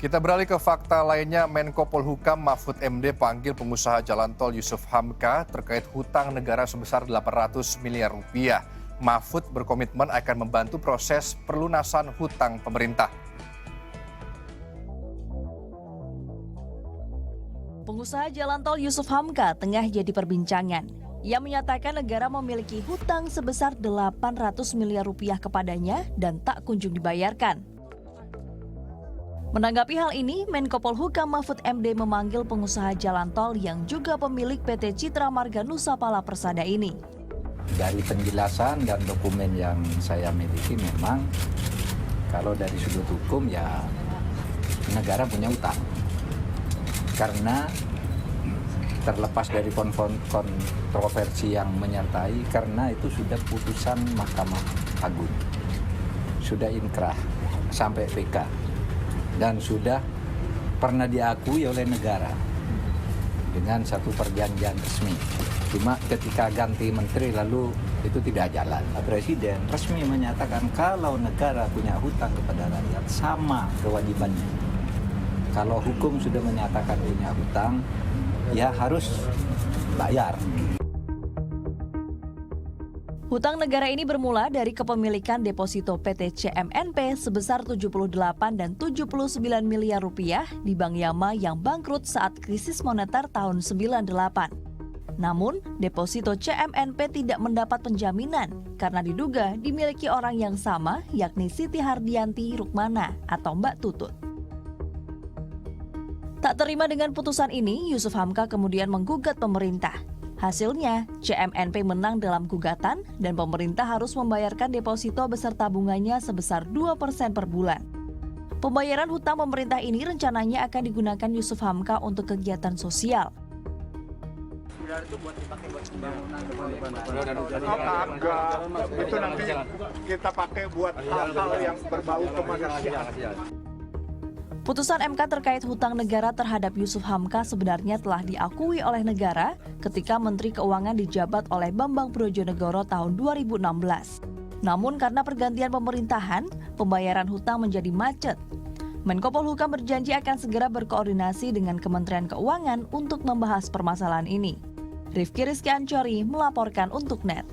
Kita beralih ke fakta lainnya, Menko Polhukam Mahfud MD panggil pengusaha jalan tol Yusuf Hamka terkait hutang negara sebesar 800 miliar rupiah. Mahfud berkomitmen akan membantu proses perlunasan hutang pemerintah. Pengusaha jalan tol Yusuf Hamka tengah jadi perbincangan. Ia menyatakan negara memiliki hutang sebesar 800 miliar rupiah kepadanya dan tak kunjung dibayarkan. Menanggapi hal ini, Menko Polhukam Mahfud MD memanggil pengusaha jalan tol yang juga pemilik PT Citra Marga Nusapala Persada ini. Dari penjelasan dan dokumen yang saya miliki memang kalau dari sudut hukum ya negara punya utang. Karena terlepas dari kontroversi yang menyertai, karena itu sudah putusan Mahkamah Agung, sudah inkrah sampai PK, dan sudah pernah diakui oleh negara dengan satu perjanjian resmi. Cuma ketika ganti menteri lalu itu tidak jalan. Presiden resmi menyatakan kalau negara punya hutang kepada rakyat sama kewajibannya. Kalau hukum sudah menyatakan punya hutang, ya harus bayar. Hutang negara ini bermula dari kepemilikan deposito PT CMNP sebesar 78 dan 79 miliar rupiah di Bank Yama yang bangkrut saat krisis moneter tahun 98. Namun, deposito CMNP tidak mendapat penjaminan karena diduga dimiliki orang yang sama, yakni Siti Hardianti Rukmana atau Mbak Tutut. Tak terima dengan putusan ini, Yusuf Hamka kemudian menggugat pemerintah. Hasilnya, CMNP menang dalam gugatan dan pemerintah harus membayarkan deposito beserta bunganya sebesar 2% per bulan. Pembayaran hutang pemerintah ini rencananya akan digunakan Yusuf Hamka untuk kegiatan sosial. Itu nanti kita pakai buat hal-hal yang berbau kemanusiaan. Putusan MK terkait hutang negara terhadap Yusuf Hamka sebenarnya telah diakui oleh negara ketika Menteri Keuangan dijabat oleh Bambang Brojonegoro tahun 2016. Namun karena pergantian pemerintahan, pembayaran hutang menjadi macet. Menko Polhukam berjanji akan segera berkoordinasi dengan Kementerian Keuangan untuk membahas permasalahan ini. Rifki Rizky Ancori melaporkan untuk NET.